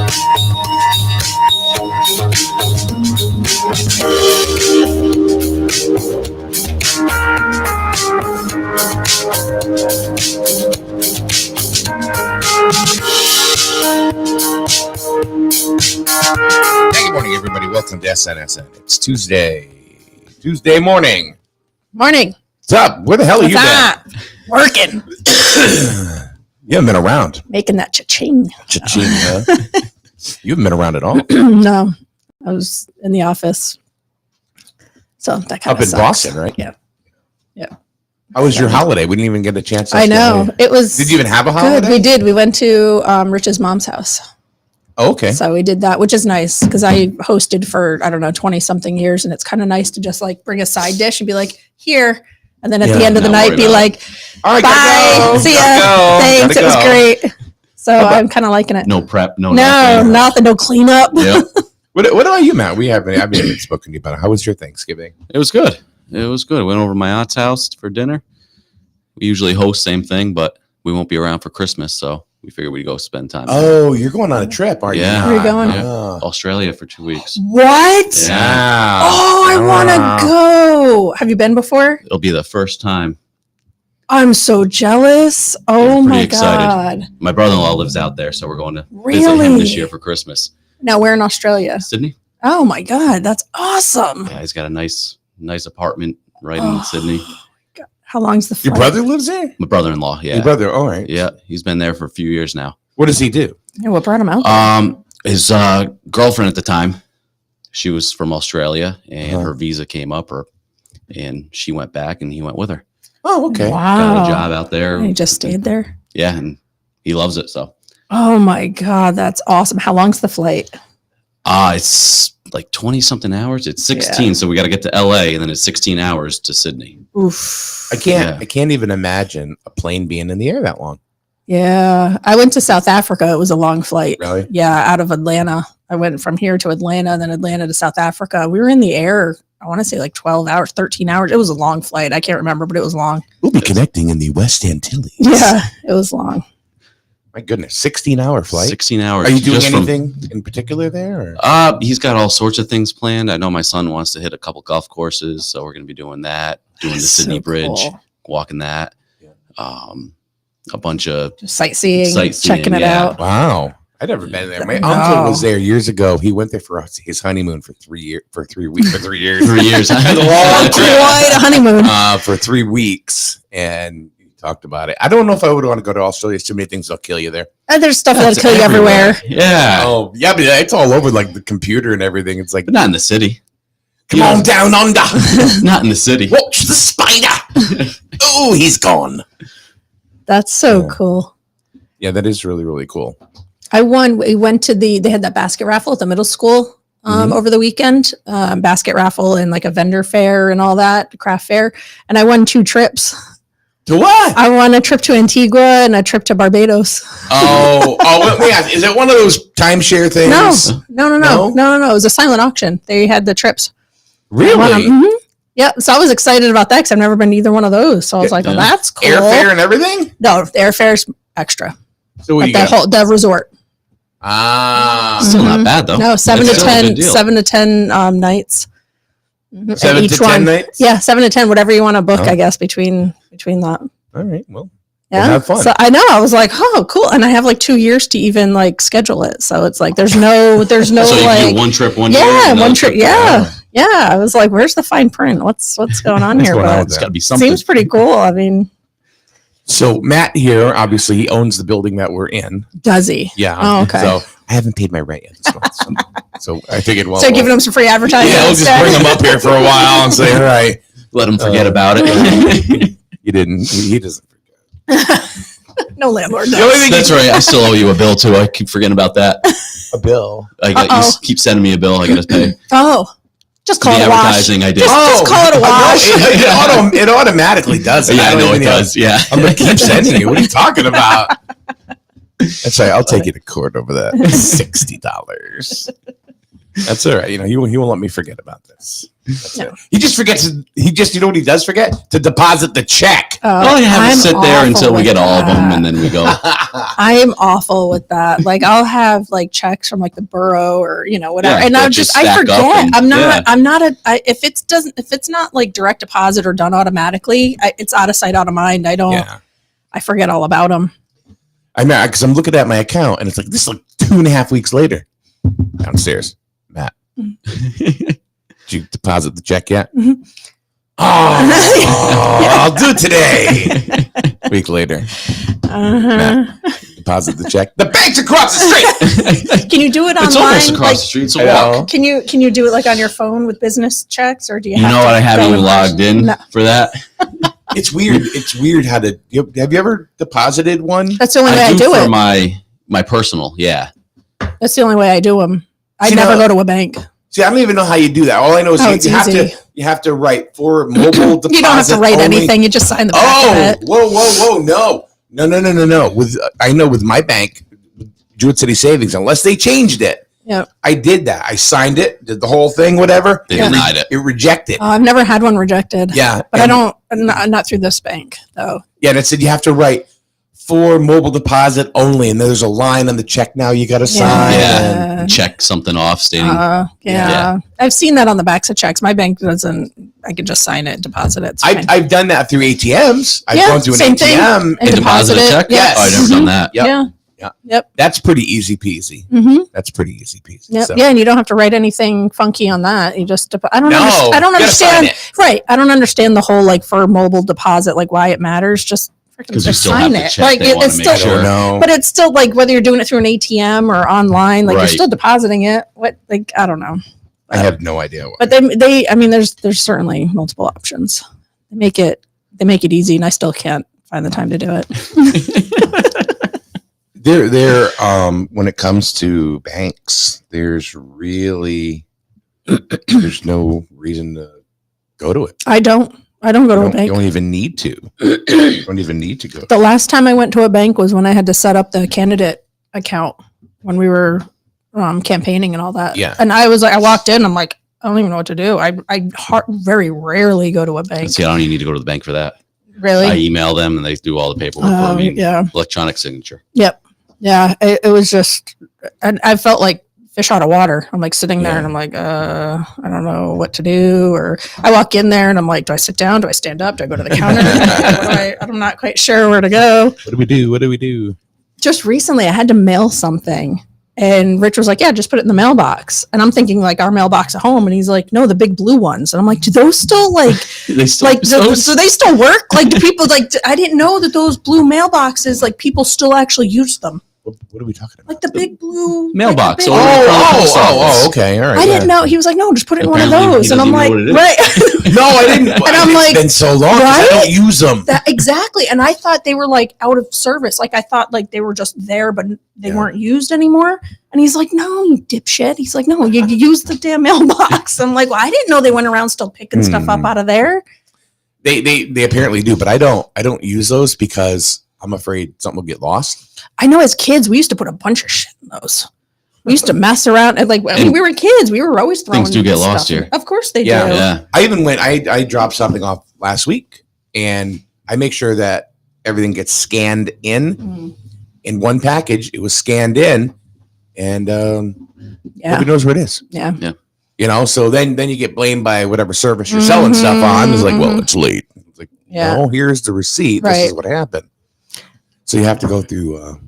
Good morning, everybody. Welcome to SNSN. It's Tuesday morning. Morning. What's up? Where the hell are you been? Working. You haven't been around. Making that cha-ching. Cha-ching, huh? You haven't been around at all. No. I was in the office. So that kind of up in sucks. Boston, right? Yeah. How was your holiday? We didn't even get a chance to I know. It was Did you even have a holiday? good. We did. We went to Rich's mom's house. Oh, okay. So we did that, which is nice because I hosted for, 20 something years. And it's kind of nice to just like bring a side dish and be like, here. And then at the end of the night, be like, all right, bye. See ya. Thanks. It was great. So I'm kind of liking it. No prep. No, nothing. No cleanup. Yep. What about you, Matt? I haven't even spoken to you about it. How was your Thanksgiving? It was good. I went over to my aunt's house for dinner. We usually host same thing, but we won't be around for Christmas, so we figured we'd go spend time. Oh, you're going on a trip, are you? Yeah. Where are you going? Yeah. Australia for 2 weeks. What? Yeah. Oh, I want to go. Have you been before? It'll be the first time. I'm so jealous. Oh Pretty my excited. God. My brother-in-law lives out there, so we're going to visit Really? him this year for Christmas. Now we're in Australia. Sydney? Oh my God. That's awesome. Yeah, he's got a nice apartment right in Sydney. God. How long's the flight? Your brother lives there? My brother-in-law, yeah. Your brother, all right. Yeah, he's been there for a few years now. What does he do? Yeah, what brought him out? His girlfriend at the time, she was from Australia, and her visa came up, and she went back, and he went with her. Oh, okay. Wow. Got a job out there. And he just stayed there? Yeah, and he loves it. So, Oh my God. That's awesome. How long's the flight? it's like 20 something hours. It's 16, so we got to get to LA, and then it's 16 hours to Sydney. Oof. I can't even imagine a plane being in the air that long. Yeah. I went to South Africa. It was a long flight. Really? Yeah. Out of Atlanta. I went from here to Atlanta and then Atlanta to South Africa. We were in the air, I want to say like 12 hours, 13 hours. It was a long flight. I can't remember, but it was long. We'll be connecting in the West Antilles. Yeah. It was long. My goodness, 16-hour flight. 16 hours. Are you doing anything in particular there? Or? He's got all sorts of things planned. I know my son wants to hit a couple golf courses, so we're going to be doing that, doing the Sydney Bridge, cool. walking that. A bunch of Just sightseeing, checking it out. Wow. I'd never been there. My uncle was there years ago. He went there for his honeymoon for 3 years. For 3 weeks. For 3 years. 3 years. Quite a honeymoon. For 3 weeks. And he talked about it. I don't know if I would want to go to Australia. There's too many things that'll kill you there. And there's stuff that'll kill you everywhere. Yeah. Oh, yeah, but it's all over like the computer and everything. It's like, But not in the city. come on down under. Not in the city. Watch the spider. Oh, he's gone. That's so cool. Yeah, that is really, really cool. I won. We went to they had that basket raffle at the middle school over the weekend, basket raffle and like a vendor fair and all that, craft fair. And I won 2 trips. To what? I won a trip to Antigua and a trip to Barbados. Yeah. Is it one of those timeshare things? No. It was a silent auction. They had the trips. Really? Yeah. So I was excited about that because I've never been to either one of those. So I was like, well, that's cool. Airfare and everything? No, the airfare's extra. So what at the resort. Still not bad though. No, 7 to 10 nights. 7 to 10 nights? Yeah, 7 to 10, whatever you want to book, I guess, between that. All right, well, yeah, have fun. So I know, I was like, oh, cool, and I have like 2 years to even like schedule it. So it's like there's no so you like do one trip one year. Yeah, one trip. Yeah. I was like, where's the fine print? What's going on here? But it's got to be something. Seems pretty cool. I mean, so Matt here, obviously, he owns the building that we're in. Does he? Yeah. Oh, okay. So I haven't paid my rent yet. So I figured, well, so giving him some free advertising. Yeah, we'll just bring him up here for a while and say, all right, let him forget about it. You didn't. He doesn't forget. No landlord does. That's right. I still owe you a bill too. I keep forgetting about that. A bill. You keep sending me a bill. I got to pay. Oh, just call it a wash. Advertising I did. Just call it a wash. It automatically does it. Yeah, I know it does. Yeah. I'm going to keep sending you. What are you talking about? That's right. I'll take you to court over that. $60. That's all right. He won't let me forget about this. That's it. He just forgets. You know what he does forget? To deposit the check. Oh, you have to sit there until we get all of them, and then we go. I am awful with that. Like I'll have like checks from like the borough or whatever, and I forget. I'm not if it's not like direct deposit or done automatically, it's out of sight, out of mind. I forget all about them. I mean, because I'm looking at my account and it's like this is like 2.5 weeks later. Downstairs, Matt. Did you deposit the check yet? Mm-hmm. I'll do it today. A week later. Matt, deposit the check. The bank's across the street. Can you do it online? It's almost across the street. It's a walk. Can you do it like on your phone with business checks, or do you? You know what? I haven't even logged in for that. It's weird. It's weird how to. Have you ever deposited one? That's the only way I do for it. my personal. Yeah. That's the only way I do them. I never go to a bank. See, I don't even know how you do that. All I know is you have to write for mobile deposit. You don't have to write anything. You just sign the back of it. Whoa! No. With my bank, Jewett City Savings, unless they changed it. Yeah. I did that. I signed it, did the whole thing, whatever. They denied it. It rejected. I've never had one rejected. Yeah, but I don't. Not through this bank though. Yeah, and it said you have to write for mobile deposit only, and there's a line on the check now you got to sign. Yeah, and check something off stating. Yeah, I've seen that on the backs of checks. My bank doesn't. I can just sign it, deposit it. I've done that through ATMs. I've gone to an ATM and deposit a check. Yes. Oh, I've never done that. Yep. That's pretty easy peasy. Mm-hmm. That's pretty easy peasy. Yep. So. Yeah, and you don't have to write anything funky on that. You just I don't understand. Right. I don't understand the whole like for mobile deposit, like why it matters. Just freaking just sign it. Like it's still sure. But it's still like whether you're doing it through an ATM or online, like you're still depositing it. What like I don't know. I have no idea. But they I mean there's certainly multiple options. They make it easy, and I still can't find the time to do it. There when it comes to banks, there's no reason to go to it. I don't go to a bank. You don't even need to. You don't even need to go. The last time I went to a bank was when I had to set up the candidate account when we were campaigning and all that. Yeah. And I was like, I walked in, I'm like, I don't even know what to do. I very rarely go to a bank. See, I don't even need to go to the bank for that. Really? I email them and they do all the paperwork for me. Yeah. Electronic signature. Yep. Yeah. It was just, and I felt like fish out of water. I'm like sitting there and I'm like, I don't know what to do. Or I walk in there and I'm like, do I sit down? Do I stand up? Do I go to the counter? I'm not quite sure where to go. What do we do? Just recently I had to mail something. And Rich was like, yeah, just put it in the mailbox. And I'm thinking like our mailbox at home. And he's like, no, the big blue ones. And I'm like, do those still like, do they still work? Like, do people like, I didn't know that those blue mailboxes, like people still actually use them. What are we talking about? Like the big blue mailbox. Okay. All right. I didn't know. He was like, no, just put it in one of those. And I'm like, right. No, I didn't. And I'm like, it's been so long. I don't use them. Exactly. And I thought they were like out of service. Like I thought like they were just there, but they weren't used anymore. And he's like, no, you dipshit. He's like, no, you use the damn mailbox. I'm like, well, I didn't know they went around still picking stuff up out of there. They apparently do, but I don't use those because I'm afraid something will get lost. I know as kids, we used to put a bunch of shit in those. We used to mess around and like when we were kids, we were always throwing things do get lost stuff. here. Of course they do. Yeah. I even I dropped something off last week and I make sure that everything gets scanned in one package. It was scanned in and nobody knows where it is. Yeah. You know, so then you get blamed by whatever service you're selling stuff on. It's like, well, it's late. It's like, no, here's the receipt. This is what happened. So you have to go through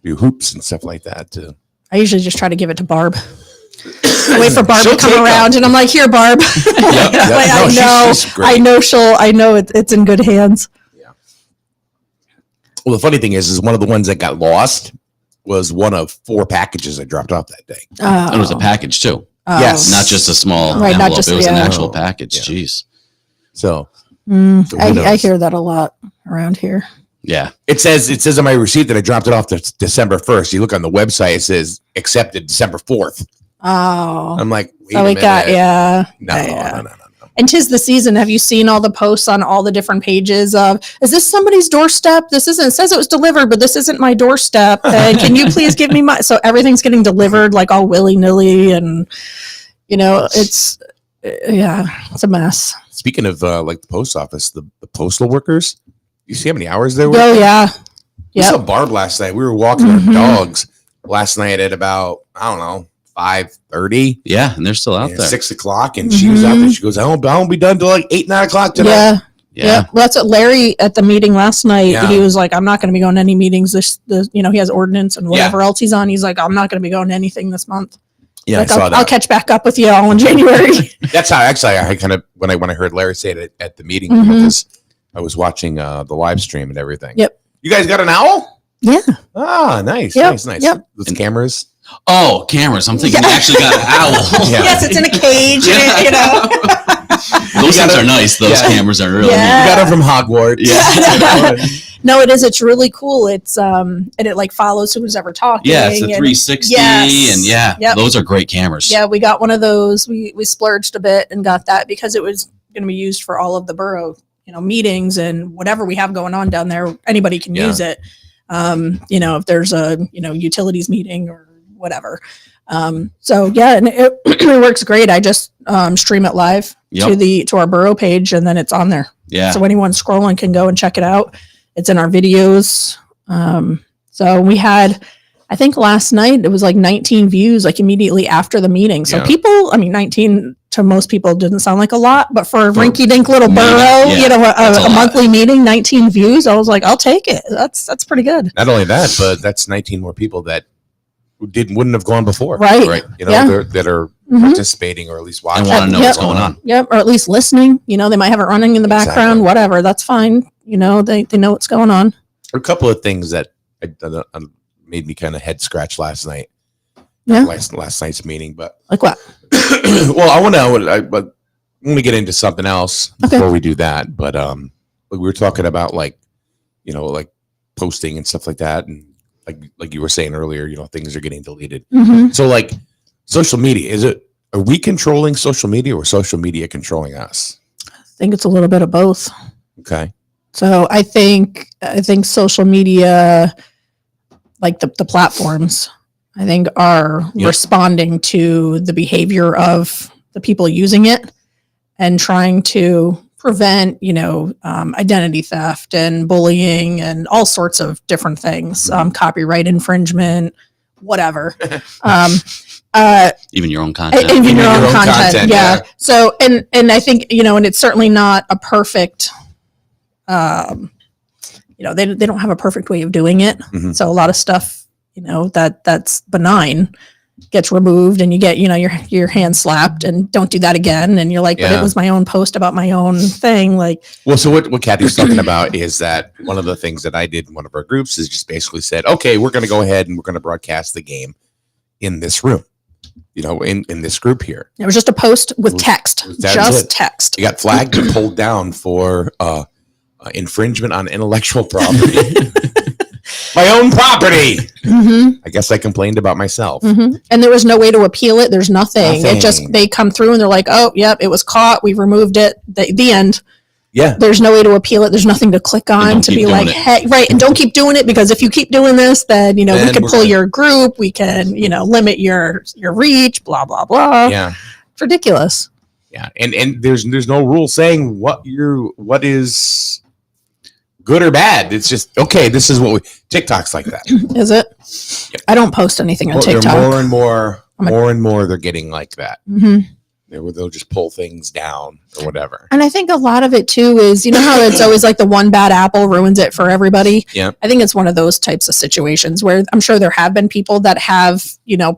hoops and stuff like that. I usually just try to give it to Barb. I wait for Barb to come around, and I'm like, "Here, Barb." I know it's in good hands. Yeah. Well, the funny thing is one of the ones that got lost was one of 4 packages I dropped off that day. It was a package too. Yes, not just a small envelope. Not just, it was an actual package. Yeah. Jeez. So I hear that a lot around here. Yeah. It says on my receipt that I dropped it off December 1st. You look on the website, it says accepted December 4th. Oh. I'm like, wait so we got, No. And 'tis the season. Have you seen all the posts on all the different pages of, is this somebody's doorstep? It says it was delivered, but this isn't my doorstep. And can you please give me so everything's getting delivered like all willy-nilly and, you know, it's Yeah, it's a mess. Speaking of like the post office, the postal workers, you see how many hours they were? Oh yeah. We saw Barb last night. We were walking our dogs last night at about, I don't know, 5:30. Yeah, and they're still out there. 6 o'clock, and she was out there. She goes, I won't be done till like 8, 9 o'clock tonight. Yeah. Well, that's what Larry at the meeting last night. He was like, I'm not going to be going to any meetings. He has ordinance and whatever else he's on. He's like, I'm not going to be going to anything this month. Yeah, like, I saw that. I'll catch back up with you all in January. That's how actually I kind of when I heard Larry say it at the meeting, because I was watching the live stream and everything. Yep. You guys got an owl? Yeah. Ah, nice, nice. Yep. With cameras. Oh, cameras! I'm thinking you actually got an owl. Yes, it's in a cage. You know. Those things are nice. Those cameras are really. Yeah. You got them from Hogwarts. Yeah. No, it is. It's really cool. It's and it like follows who's ever talking. Yeah, it's a 360, and those are great cameras. Yeah, we got one of those. We splurged a bit and got that because it was going to be used for all of the borough, meetings and whatever we have going on down there. Anybody can use it. If there's a utilities meeting or whatever. So yeah, and it works great. I just stream it live to our borough page, and then it's on there. Yeah. So anyone scrolling can go and check it out. It's in our videos. So we had, I think last night it was like 19 views, like immediately after the meeting. So people, 19 to most people didn't sound like a lot, but for a rinky-dink little borough, a monthly meeting, 19 views, I was like, I'll take it. That's pretty good. Not only that, but that's 19 more people that wouldn't have gone before. Right. That are participating or at least watching. And want to know what's going on. Yep. Or at least listening. They might have it running in the background, whatever. That's fine. They know what's going on. A couple of things that made me kind of head scratch last night. Yeah. Last night's meeting, but like what? Well, I want to get into something else before we do that. But we were talking about like posting and stuff like that, and like you were saying earlier, things are getting deleted. Mm-hmm. So like social media, are we controlling social media or social media controlling us? I think it's a little bit of both. Okay. So I think social media, like the platforms, I think are responding to the behavior of the people using it and trying to prevent, identity theft and bullying and all sorts of different things, copyright infringement, whatever. Even your own content. Even your own content. Yeah. So, and I think, and it's certainly not a perfect, they don't have a perfect way of doing it. Mm-hmm. So a lot of stuff, that's benign gets removed and you get, your hand slapped and don't do that again. And you're like, but it was my own post about my own thing. Well, so what Kathy's talking about is that one of the things that I did in one of our groups is just basically said, okay, we're going to go ahead and we're going to broadcast the game in this room, in this group here. It was just a post with text, just text. You got flagged and pulled down for infringement on intellectual property. My own property. Mm-hmm. I guess I complained about myself. Mm-hmm. And there was no way to appeal it. There's nothing. It just, they come through and they're like, oh, yep, it was caught. We removed it. The end. Yeah. There's no way to appeal it. There's nothing to click on to be like, hey, right. And don't keep doing it, because if you keep doing this, then, we can pull your group. We can, limit your reach, blah, blah, blah. Yeah. It's ridiculous. Yeah. And there's no rule saying what is good or bad. It's just, okay, this is what TikTok's like that. Is it? Yep. I don't post anything on TikTok. More and more they're getting like that. Mm-hmm. They'll just pull things down or whatever. And I think a lot of it too is, how it's always like the one bad apple ruins it for everybody. Yeah. I think it's one of those types of situations where I'm sure there have been people that have,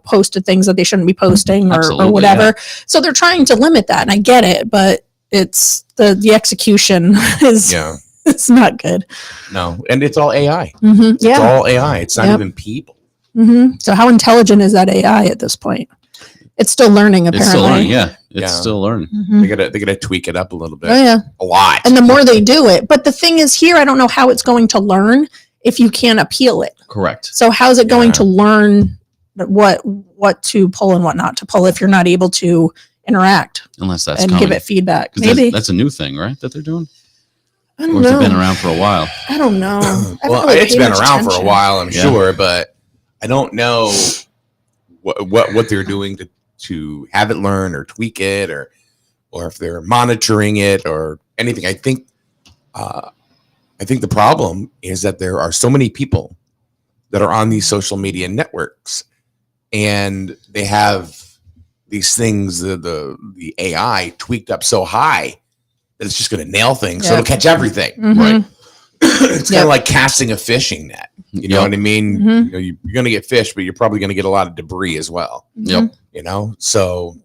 posted things that they shouldn't be posting or whatever. Yeah. So they're trying to limit that. And I get it, but it's the execution is... Yeah. It's not good. No, and it's all AI. Mm-hmm. It's all AI. It's not even people. Mm-hmm. So how intelligent is that AI at this point? It's still learning, apparently. It's still learning, yeah. It's still learning. Mm-hmm. They gotta tweak it up a little bit. Oh, yeah. A lot. And the more they do it. But the thing is here, I don't know how it's going to learn if you can't appeal it. Correct. So how's it going to learn what to pull and what not to pull if you're not able to interact? Unless that's and coming. Give it feedback. Maybe. That's a new thing, right, that they're doing? I don't or has know. it been around for a while? I don't know. Well, it's been around for a while, I'm sure, but I don't know what they're doing to have it learn or tweak it or or if they're monitoring it or anything. I think the problem is that there are so many people that are on these social media networks, and they have these things, the AI tweaked up so high that it's just going to nail things. So it'll catch everything. Mm-hmm. Right. It's kind of like casting a fishing net. You know what I mean? Mm-hmm. You know, you're going to get fish, but you're probably going to get a lot of debris as well. Yep. You know, so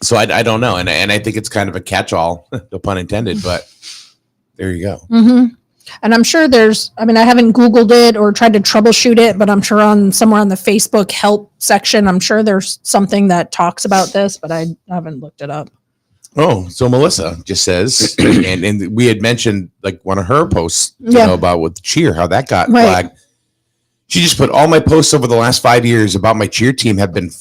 so I don't know, and I think it's kind of a catch-all, no pun intended, but there you go. Mm-hmm. And I'm sure I haven't Googled it or tried to troubleshoot it, but I'm sure somewhere on the Facebook help section, I'm sure there's something that talks about this, but I haven't looked it up. Oh, so Melissa just says, and we had mentioned like one of her posts, about with cheer, how that got flagged. She just put, all my posts over the last 5 years about my cheer team have been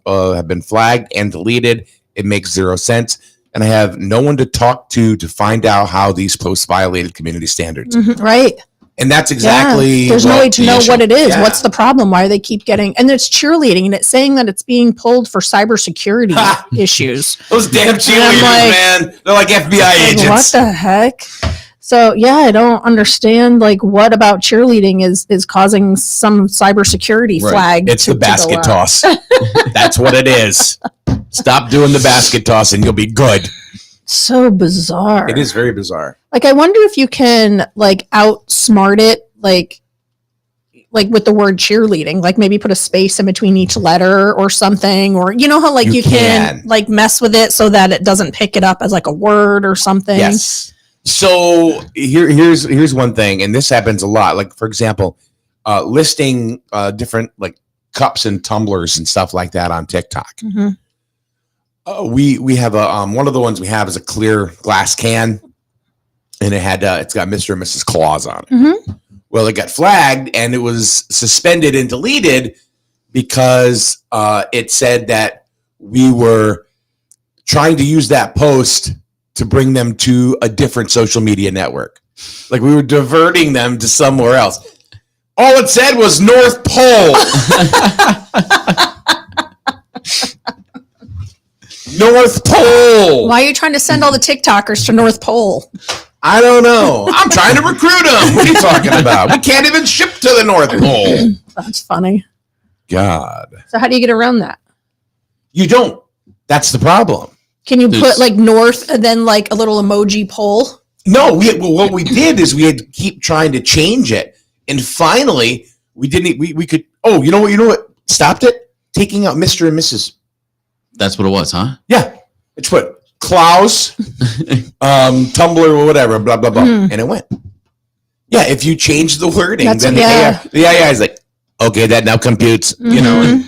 have been flagged and deleted. It makes zero sense. And I have no one to talk to find out how these posts violated community standards. Mm-hmm. Right. And that's exactly there's no way to know what it is. Yeah. What's the problem? Why do they keep getting, and it's cheerleading, and it's saying that it's being pulled for cybersecurity issues. Those damn cheerleaders, man. They're like FBI agents. What the heck? So I don't understand like what about cheerleading is causing some cybersecurity flag. It's the basket toss. That's what it is. Stop doing the basket toss and you'll be good. So bizarre. It is very bizarre. Like, I wonder if you can like outsmart it, like with the word cheerleading, like maybe put a space in between each letter or something, or you know how like you can like mess with it so that it doesn't pick it up as like a word or something. Yes. So here's one thing, and this happens a lot. Like, for example, listing different like cups and tumblers and stuff like that on TikTok. Mm-hmm. We have a one of the ones we have is a clear glass can, and it's got Mr. and Mrs. Claus on it. Mm-hmm. Well, it got flagged and it was suspended and deleted because it said that we were trying to use that post to bring them to a different social media network. Like we were diverting them to somewhere else. All it said was North Pole. North Pole. Why are you trying to send all the TikTokers to North Pole? I don't know. I'm trying to recruit them. What are you talking about? We can't even ship to the North Pole. That's funny. God. So how do you get around that? You don't. That's the problem. Can you put like north and then like a little emoji pole? No, what we did is we had to keep trying to change it. And finally, we didn't, we could, you know what stopped it? Taking out Mr. and Mrs. That's what it was, huh? Yeah. It's what? Klaus, Tumblr or whatever, blah, blah, blah. And it went. Yeah, if you change the wording, then the AI is like, okay, that now computes, you know.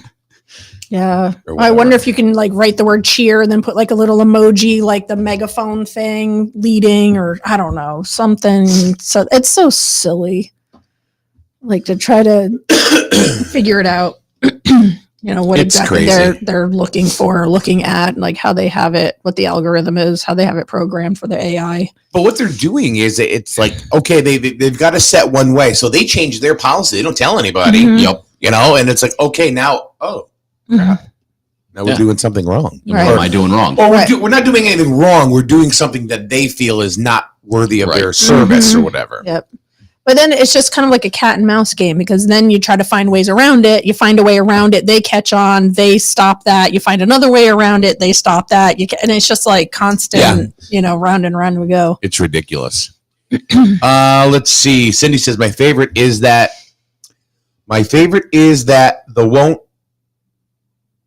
Yeah. I wonder if you can like write the word cheer and then put like a little emoji, like the megaphone thing leading, or I don't know, something. So it's so silly. Like to try to figure it out, you know, what It's exactly crazy. they're looking for or looking at, like how they have it, what the algorithm is, how they have it programmed for the AI. But what they're doing is it's like, okay, they've got to set one way. So they change their policy. They don't tell anybody. Mhm. Yep. You know, and it's like, okay, now, crap. Now we're doing something wrong. Right. What am I doing wrong? Or we're not doing anything wrong. We're doing something that they feel is not worthy of their service or whatever. Yep. But then it's just kind of like a cat and mouse game, because then you try to find ways around it. You find a way around it. They catch on. They stop that. You find another way around it. They stop that. And it's just like constant, you know, round and round we go. It's ridiculous. Let's see. Cindy says, my favorite is that the won't.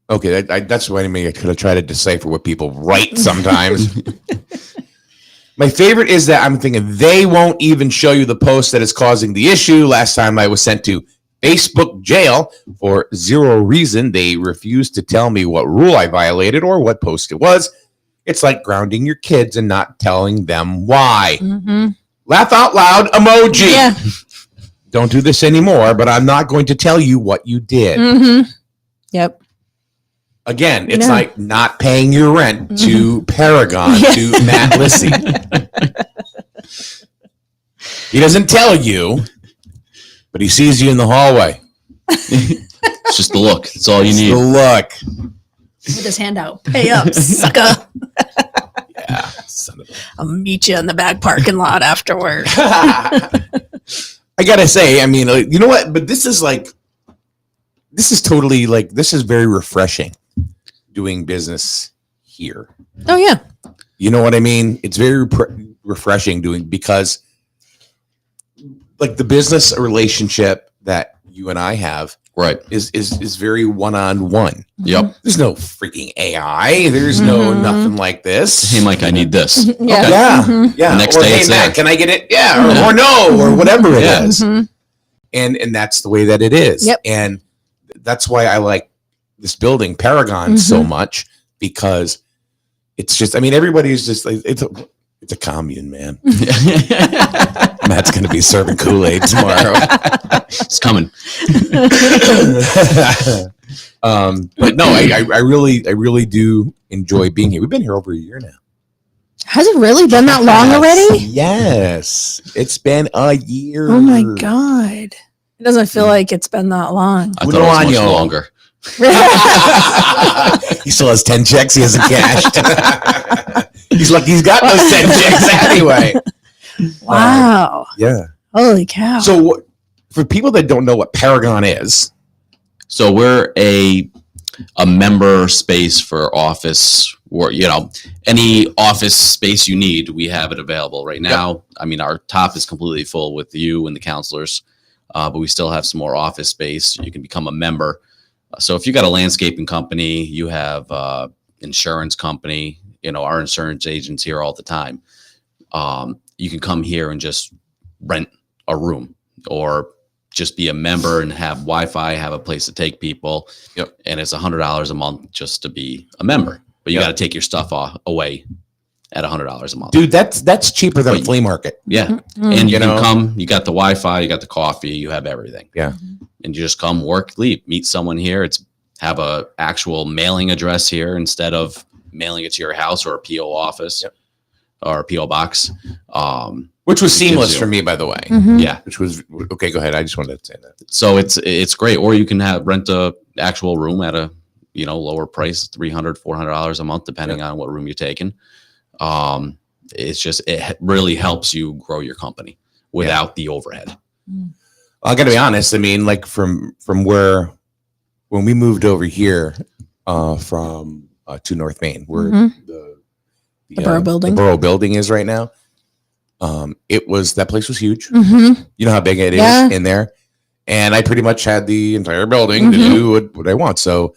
Okay, that's what I mean. I could have tried to decipher what people write sometimes. My favorite is that I'm thinking they won't even show you the post that is causing the issue. Last time I was sent to Facebook jail for zero reason. They refused to tell me what rule I violated or what post it was. It's like grounding your kids and not telling them why. Mm-hmm. Laugh out loud emoji. Yeah. Don't do this anymore, but I'm not going to tell you what you did. Mm-hmm. Yep. Again, it's like not paying your rent to Paragon, to Matt Lisee. He doesn't tell you, but he sees you in the hallway. It's just the look. It's all you need. The look. With his hand out. Pay up, sucker. Son of a- I'll meet you in the back parking lot afterward. I gotta say, I mean, you know what? But this is totally like, this is very refreshing doing business here. Oh yeah. You know what I mean? It's very refreshing because like the business relationship that you and I have Right. is very one-on-one. Yep. There's no freaking AI. There's no nothing like this. Hey, Mike, I need this. Yeah. Okay. Yeah. Yeah. The next or day hey it's Matt, there. can I get it? Yeah. Or no, or whatever it Yeah. is. And that's the way that it is. Yep. And that's why I like this building, Paragon, so much, because it's just, I mean, everybody's just like, it's a commune, man. Matt's going to be serving Kool-Aid tomorrow. It's coming. But no, I really do enjoy being here. We've been here over a year now. Has it really been that long already? Yes. It's been a year. Oh my God. It doesn't feel like it's been that long. I thought it was much longer. He still has 10 checks he hasn't cashed. He's lucky he's got those 10 checks anyway. Wow. Yeah. Holy cow. So for people that don't know what Paragon is. So we're a member space for office, or any office space you need, we have it available right now. Yep. I mean, our top is completely full with you and the counselors, but we still have some more office space. You can become a member. So if you got a landscaping company, you have insurance company, our insurance agents here all the time. You can come here and just rent a room, or just be a member and have Wi-Fi, have a place to take people. Yep. And it's $100 a month just to be a member, but you got to take your stuff away at $100 a month. Dude, that's cheaper than a flea market. Yeah. Mm-hmm. And you can come, you got the Wi-Fi, you got the coffee, you have everything. Yeah. And you just come, work, leave, meet someone here. Have a actual mailing address here instead of mailing it to your house or a PO office. Yep. Or a PO box. Which was seamless for me, by the way. Mm-hmm. Yeah. Which was okay. Go ahead. I just wanted to say that. So it's great. Or you can rent a actual room at a lower price, $300, $400 a month, depending on what room you're taking. It really helps you grow your company without the overhead. I got to be honest. I mean, like from where when we moved over here from to North Main, where the Borough building. The Borough building is right now. That place was huge. Mm-hmm. You know how big it is in there. And I pretty much had the entire building to do what I want. So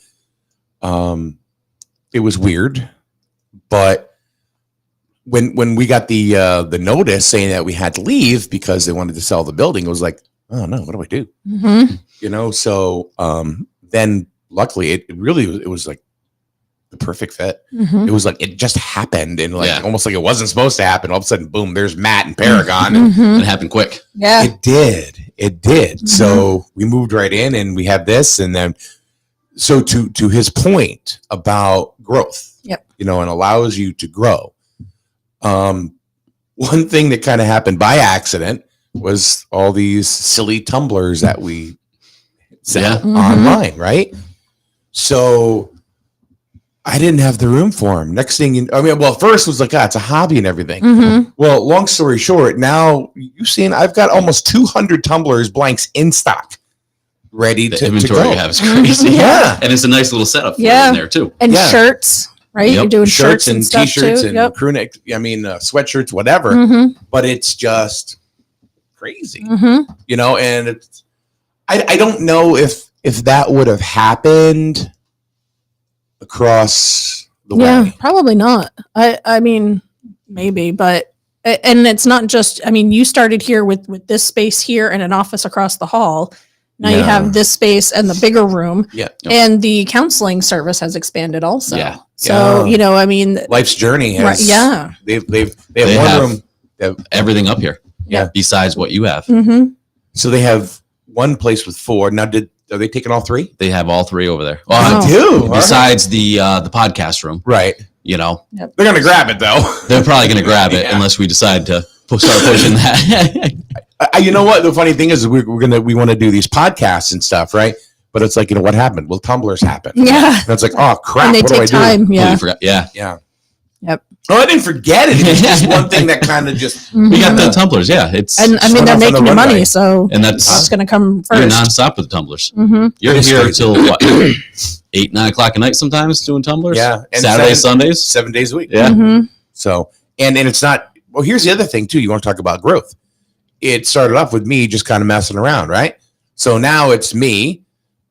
it was weird. But when we got the notice saying that we had to leave because they wanted to sell the building, it was like, oh no, what do I do? Mm-hmm. So then luckily it was like the perfect fit. Mm-hmm. It was like it just happened, and almost like it wasn't supposed to happen. All of a sudden, boom! There's Matt and Paragon. Mm-hmm. It happened quick. Yeah, it did. Mm-hmm. So we moved right in, and we have this, and then so to his point about growth. Yep. And allows you to grow. One thing that kind of happened by accident was all these silly tumblers that we sell online, right? So I didn't have the room for him. Next thing, first was like, it's a hobby and everything. Mm-hmm. Well, long story short, now you've seen I've got almost 200 tumblers blanks in stock, ready The to inventory go. you have is crazy. Yeah. And it's a nice little setup for you in there too. And shirts, right? Yep. You're doing shirts and stuff t-shirts too. and crew neck. Sweatshirts, whatever. Mm-hmm. But it's just crazy, Mm-hmm. And it's, I don't know if that would have happened across the way. Probably not. I mean, maybe, but and it's not just. I mean, you started here with this space here and an office across the hall. Now you have this space and the bigger room. Yeah. And the counseling service has expanded also. Yeah. So, I mean, Life's journey has. Right, yeah. They have one room. They have everything up here. Yeah. Besides what you have. Mm-hmm. So they have one place with 4. Now, are they taking all 3? They have all 3 over there. Wow. They do. Besides the podcast room. Right. Yep. They're going to grab it, though. They're probably going to grab it unless we decide to start pushing that. You know what? The funny thing is we want to do these podcasts and stuff, right? But it's like, what happened? Well, tumblers happened. Yeah. And it's like, oh, crap. And they what take do I time. do? Yeah. Forgot. Yeah. Yeah. Yep. Oh, I didn't forget it. It's just one thing that kind of just. We got the tumblers. Yeah, it's And I mean, they're making you money, so and that's going to come you're first. nonstop with tumblers. Mm-hmm. You're It's here crazy. till what, 8, 9 o'clock at night sometimes doing tumblers. Yeah, and Saturdays, Sundays. 7 days a week. Yeah. Mm-hmm. So and it's not. Well, here's the other thing too. You want to talk about growth? It started off with me just kind of messing around, right? So now it's me.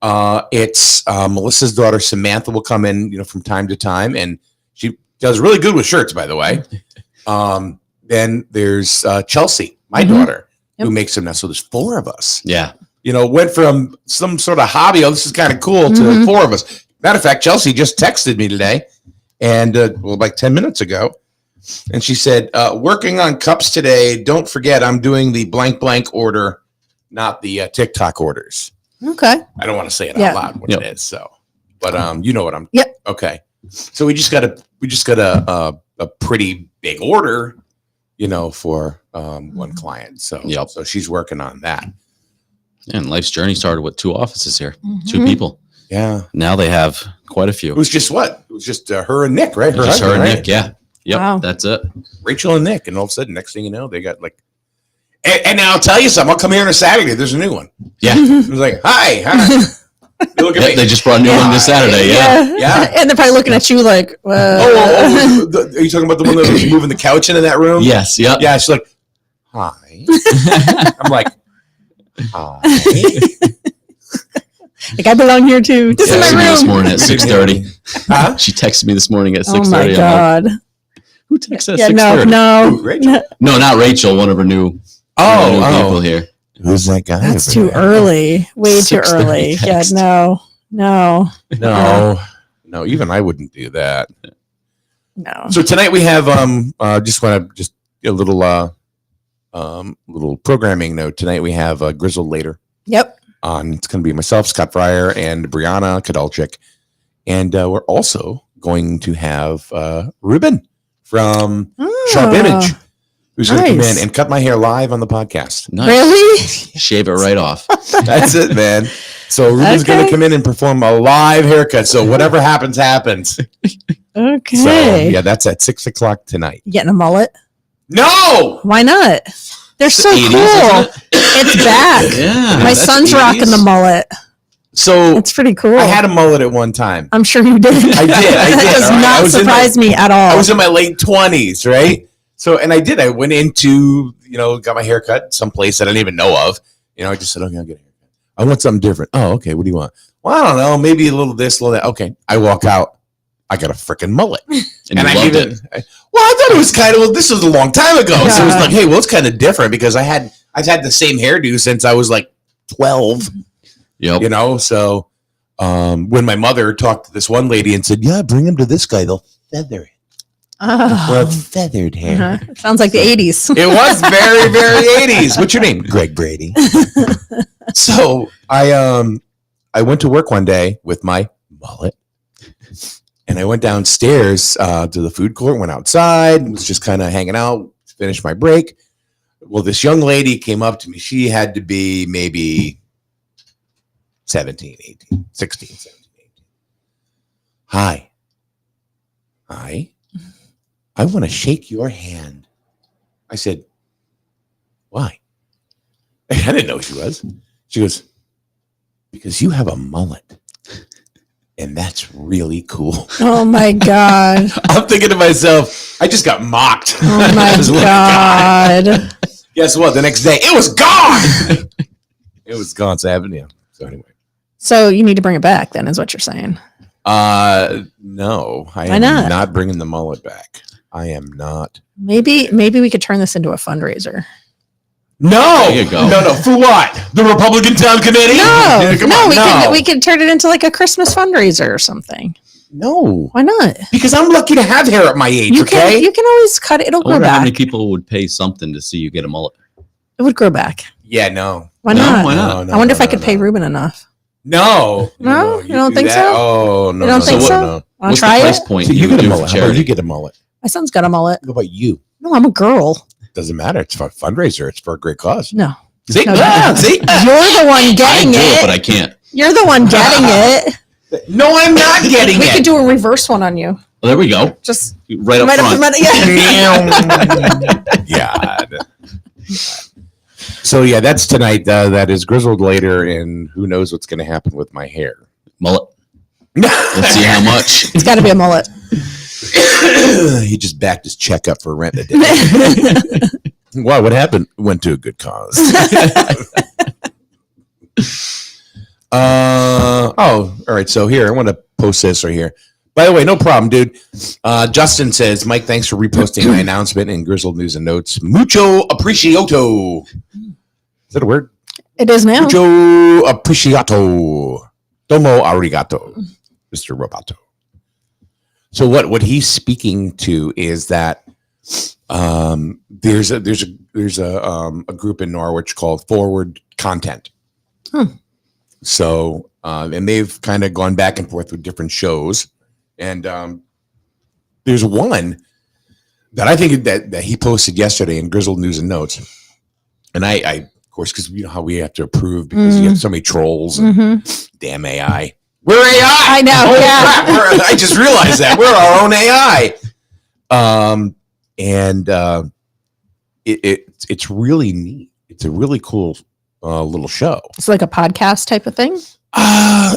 It's Melissa's daughter Samantha will come in, from time to time, and she does really good with shirts, by the way. Then there's Chelsea, my daughter, who makes them now. So there's 4 of us. Yeah. Went from some sort of hobby, oh, this is kind of cool, to 4 of us. Matter of fact, Chelsea just texted me today, and like 10 minutes ago, and she said, "Working on cups today. Don't forget, I'm doing the blank blank order, not the TikTok orders." Okay. I don't want to say it out loud what it is. So, but you know what I'm. Yep. Okay. So we just got a pretty big order, for one client. So so she's working on that. And life's journey started with 2 offices here, Mm-hmm. 2 people. Yeah. Now they have quite a few. It was just what? It was just her and Nick, right? Just her and husband, Nick. Yeah. Yep. Wow. That's it. Rachel and Nick, and all of a sudden, next thing you know, they got like. And I'll tell you something. I'll come here on a Saturday. There's a new one. Yeah. It was like, hi. They look at me. They just brought a new one this Saturday. Yeah. Yeah. And they're probably looking at you like, Are you talking about the one that was moving the couch into that room? Yes. Yep. Yeah. She's like, hi. I'm like, hi. like I belong here too. This is Texted me my this room. morning at 6:30. Huh? She texted me this morning at 6:30. Oh my God. Who texted at Yeah, 6:30? no. Rachel? No, not Rachel. One of her new people here. Who's that guy? That's over too there? early. Way too 6:30 early. Yeah, text. no. No, even I wouldn't do that. No. So tonight we have just want to a little little programming note. Tonight we have Grizzled Later Yep. on. It's going to be myself, Scott Fryer, and Brianna Kadalchik, and we're also going to have Ruben from Sharp Image, who's going to come in and cut my hair live on the podcast. Nice. Really? Shave it right off. That's it, man. So Ruben's going to come in and perform a live haircut. So whatever happens, happens. Okay. So yeah, that's at 6:00 tonight. You getting a mullet? No, Why not? They're so 80s, cool. isn't it? It's back. Yeah. My that's son's 80s. rocking the mullet. so It's pretty cool. I had a mullet at one time. I'm sure you did. I did. That does All right. I not was in surprise me at I all. was in my late 20s, right? So, and I did. I went into, got my hair cut someplace that I didn't even know of. I just said, okay, I'll get a haircut. I want something different. Oh, okay. What do you want? Well, I don't know. Maybe a little this, a little that. Okay. I walk out. I got a freaking mullet. And you I loved even, it. I thought it was kind of, this was a long time ago. So it was Yeah. like, hey, well, it's kind of different because I've had the same hairdo since I was like 12, Yep. So when my mother talked to this one lady and said, yeah, bring him to this guy, they'll feather it. Well, Oh. feathered hair. Uh-huh. Sounds like the 80s. It was very, very 80s. What's your name? Greg Brady. So I went to work one day with my mullet. And I went downstairs to the food court, went outside, was just kind of hanging out, finished my break. Well, this young lady came up to me. She had to be maybe 17, 18, 16, 17, 18. Hi. I want to shake your hand. I said, why? I didn't know who she was. She goes, because you have a mullet. And that's really cool. Oh my God. I'm thinking to myself, I just got mocked. Oh my That's what God. Guess what? The next day, it was gone. It was gone. So I haven't, So anyway. So you need to bring it back then, is what you're saying. No, I Why am not? not bringing the mullet back. I am not. Maybe we could turn this into a fundraiser. No, There you go. no. For what? The Republican Town Committee? Come on, we could turn it into like a Christmas fundraiser or something. No, Why not? because I'm lucky to have hair at my age. You Okay. can always cut it. It'll I grow wonder how back. many people would pay something to see you get a mullet. It would grow back. Yeah. No. Why No, not? why not? No, I wonder if I no, could no. pay Ruben enough. No. No? You don't do think that? so? Oh no. You don't no, think no, so? no. Want What's to try the price it? point So you you get would a do for mullet. How about charity? you get a mullet? My son's got a mullet. How about you? No, I'm a girl. Doesn't matter. It's for a fundraiser. It's for a great cause. No. See? No, See? You're the one I getting do it, it. but I can't. You're the one getting it. No, I'm not getting We it. could do a reverse one on you. Oh, there we go. Just right up front. God. So yeah, that's tonight. That is Grizzled later, and who knows what's going to happen with my hair. Mullet. Let's see how much. It's got to be a mullet. He just backed his check up for rent a day. Why? What happened? Went to a good cause. All right. So here, I want to post this right here. By the way, no problem, dude. Justin says, Mike, thanks for reposting my announcement in Grizzled News and Notes. Mucho appreciato. Is that a word? It is now. Mucho appreciato. Domo arigato, Mr. Roboto. So what he's speaking to is that there's a group in Norwich called Forward Content. So and they've kind of gone back and forth with different shows. And there's one that I think that he posted yesterday in Grizzled News and Notes. And I of course, because you know how we have to approve because you have so many trolls and damn AI. We're AI. I know. Oh, yeah. crap. I just realized that. We're our own AI. It's really neat. It's a really cool little show. It's like a podcast type of thing.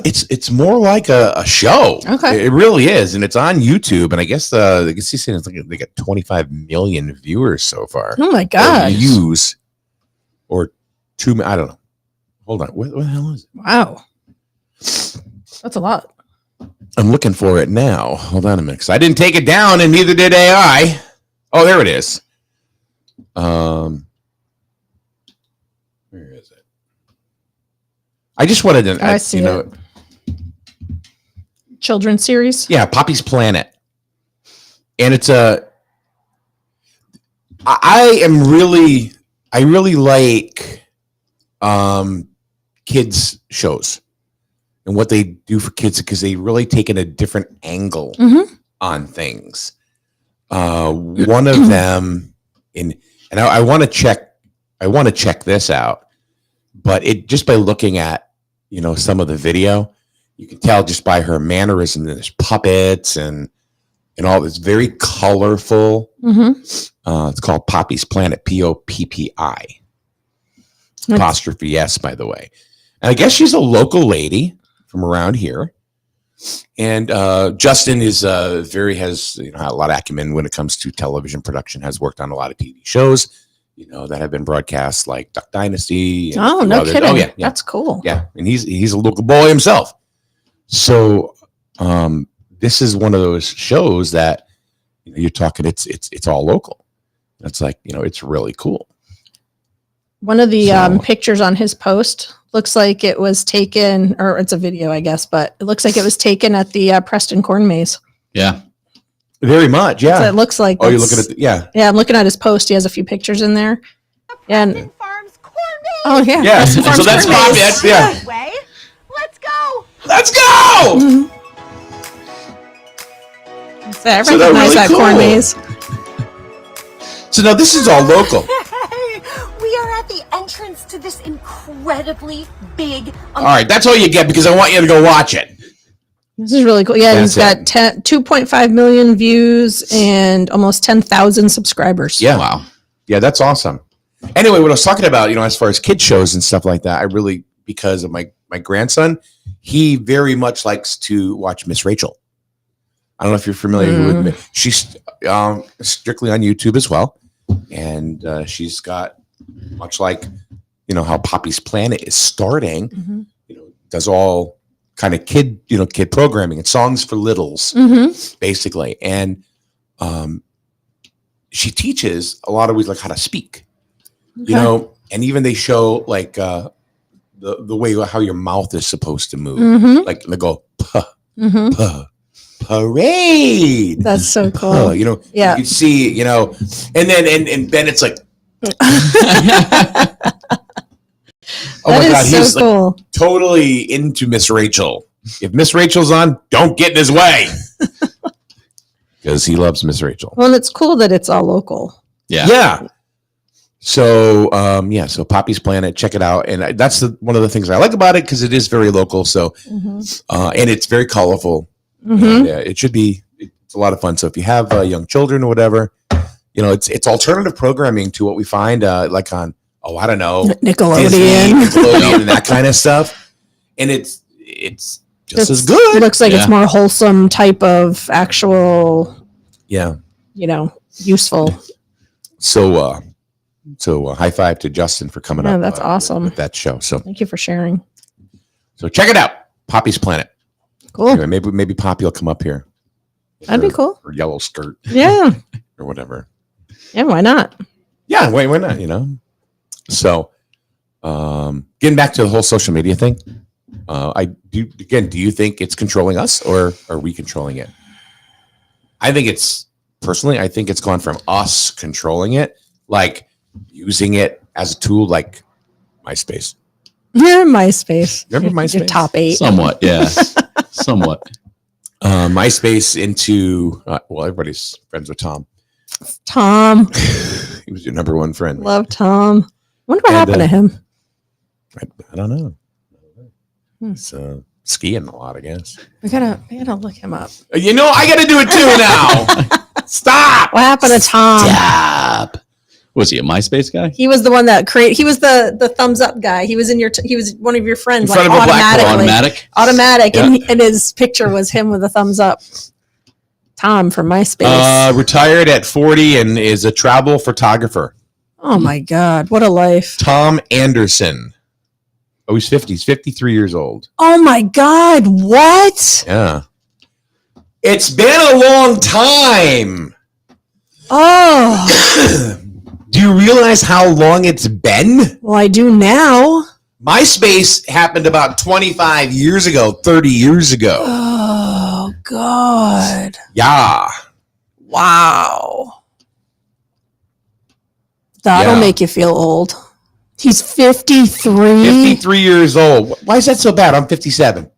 It's more like a show. Okay. It really is, and it's on YouTube. And I guess he's saying it's like they got 25 million viewers so far. Oh my god! Views or 2. I don't know. Hold on. What the hell is it? Wow, that's a lot. I'm looking for it now. Hold on a minute, because I didn't take it down, and neither did AI. Oh, there it is. Where is it? I just wanted to. I see it. Children's series. Yeah, Poppy's Planet, and it's a. I really like kids shows and what they do for kids because they really taken a different angle on things. One of them and I want to check this out, but it just by looking at some of the video, you can tell just by her mannerism. There's puppets and all this very colorful. It's called Poppy's Planet, Poppi. Apostrophe S, by the way. And I guess she's a local lady from around here. And Justin is has a lot of acumen when it comes to television production. Has worked on a lot of TV shows, that have been broadcast, like Duck Dynasty. And oh, no kidding! Oh, yeah, that's cool. Yeah, and he's a local boy himself. So this is one of those shows that you're talking. It's all local. That's like it's really cool. One of the pictures on his post looks like it was taken, or it's a video, I guess, but it looks like it was taken at the Preston Corn Maze. Yeah. Very much, yeah. So it looks like. Oh, you're looking at Yeah, I'm looking at his post. He has a few pictures in there. Preston Farms Corn Maze. Oh, yeah. Yeah, Preston so Farms that's Corn Poppy. Maze. Yeah. Way. Let's go. Let's go! So I So they're recognize really that corn cool. maze. So now this is all local. We are at the entrance to this incredibly big. All right, that's all you get because I want you to go watch it. This is really cool. Yeah, That's he's got 2.5 million views and almost 10,000 subscribers. Yeah. Wow. Yeah, that's awesome. Anyway, what I was talking about, as far as kid shows and stuff like that, I really, because of my grandson, he very much likes to watch Miss Rachel. I don't know if you're familiar with me. She's strictly on YouTube as well. And she's got, much like, how Poppy's Planet is starting, does all kind of kid programming and songs for littles, basically. And she teaches a lot of ways, like how to speak, and even they show like the way how your mouth is supposed to move. Like they go, puh, puh. Parade. That's so cool. Yeah. You can see, and then it's like, oh my God, he's so cool. Like totally into Miss Rachel. If Miss Rachel's on, don't get in his way. Because he loves Miss Rachel. Well, it's cool that it's all local. Yeah. Yeah. So, so Poppy's Planet, check it out. And that's one of the things I like about it because it is very local. So, and it's very colorful. And, it should be It's a lot of fun. So if you have young children or whatever, it's alternative programming to what we find like on, I don't know, Nickelodeon and that kind of stuff. And it's just as good. It looks like it's more wholesome type of actual, useful. So high five to Justin for coming up. That's awesome. With that show. So thank you for sharing. So check it out. Poppy's Planet. Cool. Anyway, maybe Poppy will come up here. That'd be cool. Or yellow skirt. Yeah. Or whatever. Yeah, why not? Yeah, why not, So getting back to the whole social media thing, do you think it's controlling us or are we controlling it? I think it's gone from us controlling it, like using it as a tool like MySpace. Yeah, MySpace. Remember MySpace? Your top 8. Somewhat, yeah. Somewhat. MySpace into, everybody's friends with Tom. Tom. He was your number one friend. Love Tom. Wonder what happened to him. I don't know. He's skiing a lot, I guess. We gotta look him up. I gotta do it too now. Stop. What happened to Tom? Stop. Was he a MySpace guy? He was the one that he was the thumbs up guy. He was he was one of your friends, in front of a automatic, yeah. and his picture was him with a thumbs up. Tom from MySpace. Retired at 40 and is a travel photographer. Oh my God, what a life. Tom Anderson. Oh, he's 50. He's 53 years old. Oh my God, what? Yeah. It's been a long time. Oh. Do you realize how long it's been? Well, I do now. MySpace happened about 25 years ago, 30 years ago. Oh, God. Yeah. Wow. That'll make you feel old. He's 53. 53 years old. Why is that so bad? I'm 57.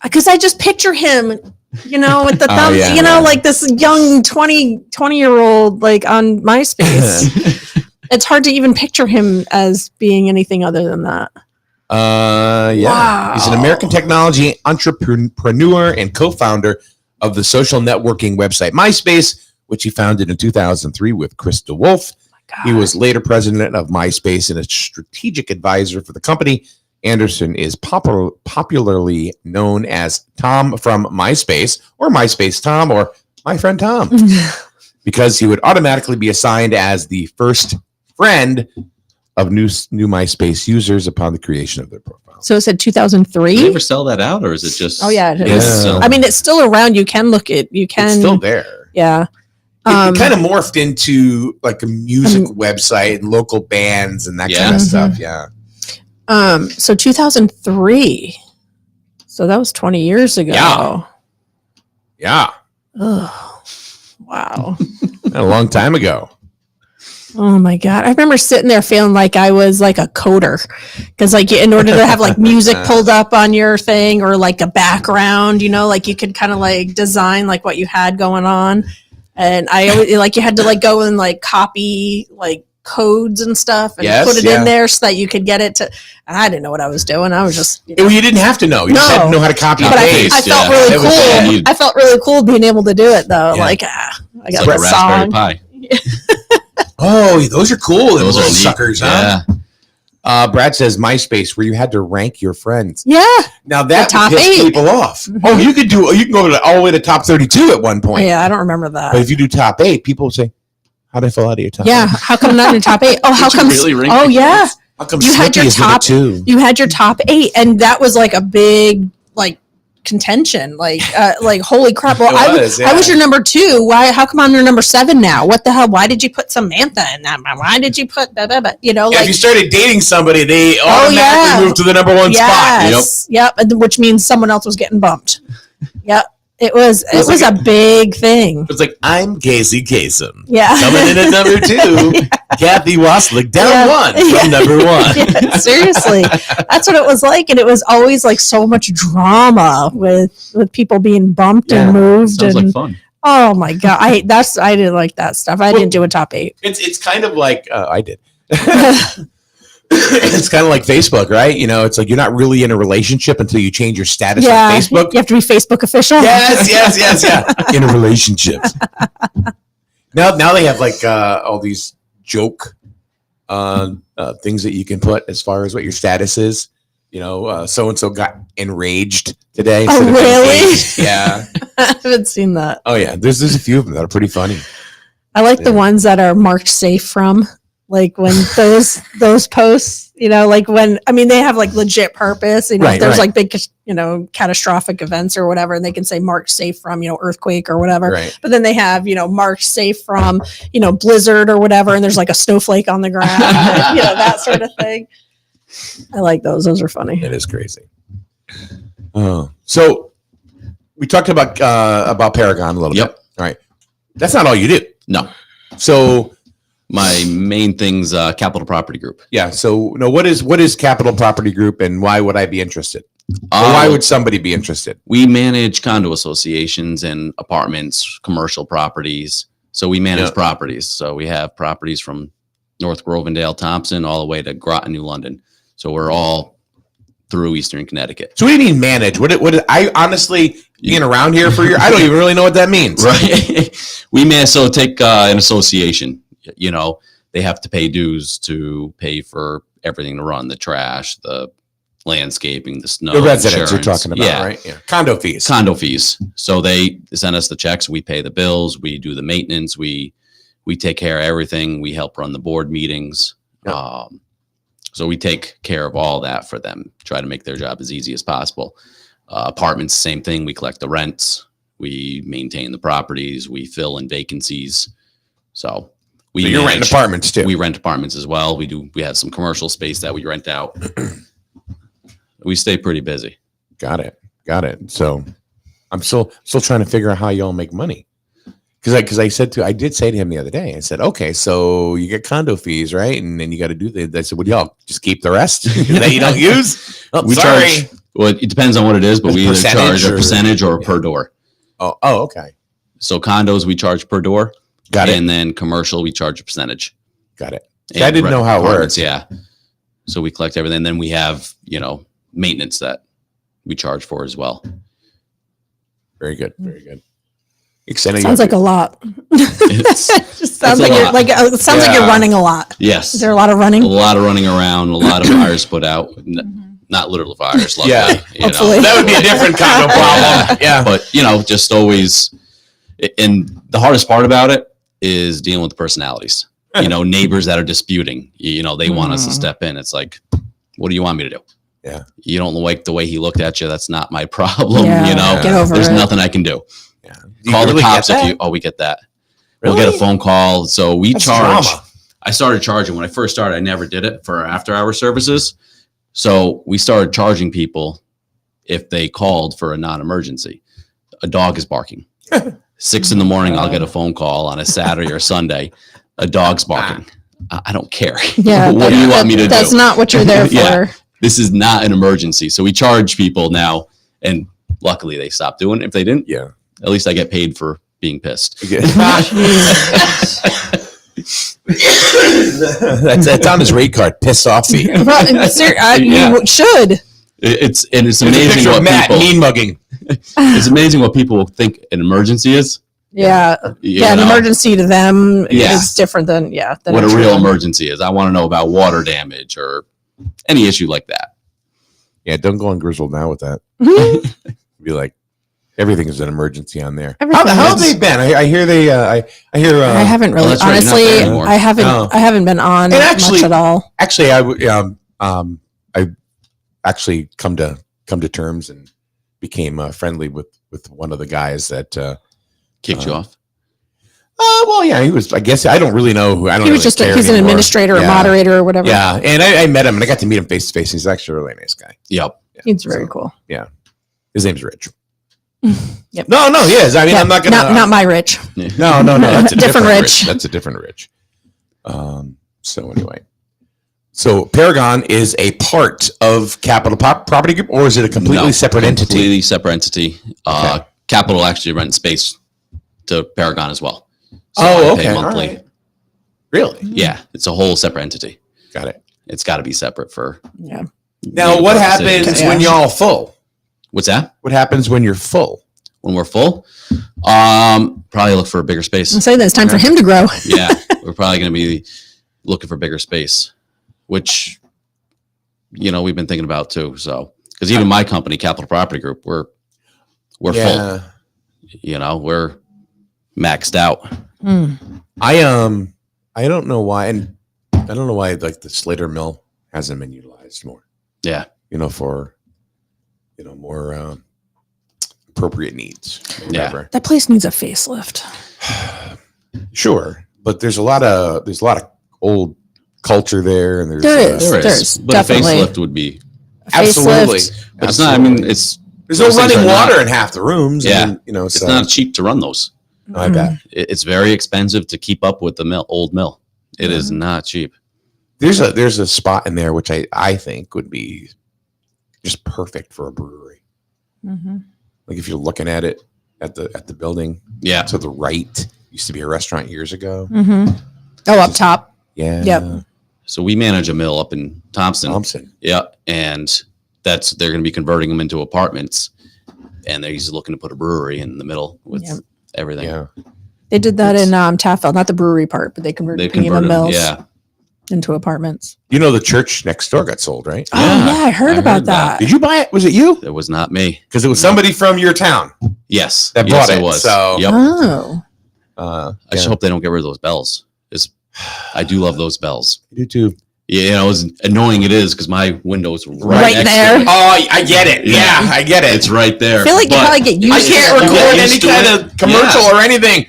Because I just picture him, with the thumbs, like this young 20-year-old, like on MySpace. It's hard to even picture him as being anything other than that. Yeah. Wow. He's an American technology entrepreneur and co-founder of the social networking website MySpace, which he founded in 2003 with Krista Wolf. He was later president of MySpace and a strategic advisor for the company. Anderson is popularly known as Tom from MySpace, or MySpace Tom, or my friend Tom, because he would automatically be assigned as the first friend of new MySpace users upon the creation of their profile. So it said 2003. Did they ever sell that out, or is it just? Oh yeah, it is. I mean, it's still around. You can look it. You can. It's still there. Yeah. It kind of morphed into like a music website and local bands and that kind of stuff. Yeah. So 2003. So that was 20 years ago. Yeah. Oh, wow. A long time ago. Oh my God. I remember sitting there feeling like I was like a coder. Because like in order to have like music pulled up on your thing or like a background, like you could kind of like design like what you had going on. And I always like you had to like go and like copy like codes and stuff and put it in there so that you could get it to. I didn't know what I was doing. I was just you didn't have to know. You just had to know how to copy and paste. I felt really cool. I felt really cool being able to do it though. Yeah. Like I got like a Raspberry song. Pi. Oh, those are cool. Those are suckers, huh? Yeah. Brad says MySpace, where you had to rank your friends. Yeah. Now that top pissed 8. people off. Oh, you can go all the way to top 32 at one point. Yeah, I don't remember that. But if you do top 8, people say, "How did I fall out of your top 8? How come not in your top 8? Oh, how come? Really rank Oh, your yeah. friends? How come You had your top 2? You had your top 8, and that was like a big like contention. Like holy crap! Well, I was your number 2. Why? How come I'm your number 7 now? What the hell? Why did you put Samantha in that? Why did you put blah, blah, blah? If you started dating somebody, they automatically move to the number 1 spot. Yep. Which means someone else was getting bumped. Yep. It was a big thing. It's like, I'm Casey Kasem. Yeah. Coming in at number 2, Kathy Waslick down 1 from number 1. Yeah, seriously. That's what it was like. And it was always like so much drama with people being bumped and moved. Sounds like fun. Oh my God. I didn't like that stuff. I didn't do a top 8. It's kind of like, I did. it's kind of like Facebook, right? You know, it's like you're not really in a relationship until you change your status Yeah, on Facebook. you have to be Facebook official. Yes, yeah. In a relationship. Now they have like all these joke things that you can put as far as what your status is. You know, so and so got enraged today. Oh, really? Yeah. I haven't seen that. Oh, yeah. There's a few of them that are pretty funny. I like the ones that are marked safe from, like when those posts, you know, like when, I mean, they have like legit purpose, you know, if there's like big, you know, catastrophic events or whatever, and they can say marked safe from, you know, earthquake or whatever. Right. But then they have, you know, marked safe from, you know, blizzard or whatever, and there's like a snowflake on the ground, you know, that sort of thing. I like those. Those are funny. It is crazy. So we talked about Paragon a little bit. All right. That's not all you do. No. So my main thing's Capital Property Group. Yeah. So no, what is Capital Property Group, and why would I be interested? Or why would somebody be interested? We manage condo associations and apartments, commercial properties. So we manage properties. So we have properties from North Grovendale, Thompson, all the way to Groton, New London. So we're all through Eastern Connecticut. So what do you mean manage? What I honestly being around here for a year, I don't even really know what that means. Right. We may so take an association. You know, they have to pay dues to pay for everything to run, the trash, the landscaping, the snow, the residents insurance. you're talking about, right? Yeah. Condo fees. So they send us the checks. We pay the bills. We do the maintenance. We take care of everything. We help run the board meetings. Yeah. So we take care of all that for them, try to make their job as easy as possible. Apartments, same thing. We collect the rents. We maintain the properties. We fill in vacancies. So you're renting apartments too. We rent apartments as well. We have some commercial space that we rent out. We stay pretty busy. Got it. So I'm still trying to figure out how y'all make money. Because I did say to him the other day, I said, okay, so you get condo fees, right? And then you got to do I said, would y'all just keep the rest that you don't use? Oh, we charge. Well, it depends on what it is, but we either charge a percentage or per door. Oh, okay. So condos, we charge per door. Got it. And then commercial, we charge a percentage. Got it. See, I didn't know how it works. Yeah. So we collect everything. And then we have, maintenance that we charge for as well. Very good. Sounds like a lot. It sounds like you're running a lot. Yes. Is there a lot of running? A lot of running around, a lot of fires put out. Not literal fires, luckily. Yeah. Hopefully. That would be a different kind of problem. Yeah. But, just always, and the hardest part about it is dealing with the personalities. Neighbors that are disputing, they want us to step in. It's like, what do you want me to do? Yeah. You don't like the way he looked at you. That's not my problem. Get over There's it. nothing I can do. Yeah. Call the cops if you. Oh, we get that. Really? We'll get a phone call. So we That's charge. drama. I started charging when I first started. I never did it for after-hour services. So we started charging people if they called for a non-emergency. A dog is barking. 6 a.m. I'll get a phone call on a Saturday or Sunday. A dog's barking. I don't care. Yeah. What do you want me to do? That's not what you're there for. Yeah. This is not an emergency. So we charge people now, and luckily they stopped doing it. If they didn't, at least I get paid for being pissed. That's on his rate card. Piss off fee. You should. It's amazing what Matt people mean mugging. It's amazing what people think an emergency is. Yeah. An emergency to them is different than what a real emergency is. I want to know about water damage or any issue like that. Yeah, don't go on Grizzled now with that. Be like, everything is an emergency on there. How have they been? I hear they. I hear. I haven't really. that's right, honestly, you're not there anymore. I haven't. No. I haven't been on much at all. Actually, I actually come to terms and became friendly with one of the guys that Kicked you off. Well, yeah, he was. I guess I don't really know who. I don't. He was really care he's an anymore. administrator or moderator or whatever. Yeah, and I met him and I got to meet him face to face. He's actually a really nice guy. Yep. Yeah, He's very cool. Yeah, his name's Rich. Yep. No, he is. I mean, I'm not gonna. Not my Rich. No. That's a Different Rich. That's a different Rich. So anyway, so Paragon is a part of Capital Property Group, or is it a completely separate entity? Completely separate entity. Okay. Capital actually rents space to Paragon as well. So Oh, I pay okay. monthly. All right. Really? Yeah, it's a whole separate entity. Got it. It's got to be separate for. Yeah. Now, what happens when you're all full? What's that? What happens when you're full? When we're full, probably look for a bigger space. I'm saying that it's time for him to grow. Yeah, we're probably going to be looking for bigger space, which, we've been thinking about too. So, because even my company, Capital Property Group, we're full. We're maxed out. I don't know why, and I don't know why like the Slater Mill hasn't been utilized more. Yeah, for more appropriate needs. Yeah, that place needs a facelift. Sure, but there's a lot of old culture there, and there's but definitely a facelift would be absolutely. But it's not. I mean, there's no running water in half the rooms. Yeah, it's so not cheap to run those. I bet It's very expensive to keep up with the old mill. It is not cheap. There's a spot in there which I think would be just perfect for a brewery. Like if you're looking at it at the building, to the right, used to be a restaurant years ago. Up top. Yeah. Yep. So we manage a mill up in Thompson. Yeah, and they're going to be converting them into apartments, and they're looking to put a brewery in the middle with everything. Yeah. They did that in Taffel, not the brewery part, but they converted the mills into apartments. The church next door got sold, right? Oh yeah, I heard about that. Did you buy it? Was it you? It was not me, because it was somebody from your town. Yes, that bought it. It was. So yep. Oh. I just hope they don't get rid of those bells. I do love those bells. I do too. Yeah, as annoying it is because my window's right next there. to it. Oh, I get it. Yeah, I get it. It's right there. I feel like you probably get used to it. I can't record any kind of commercial or anything.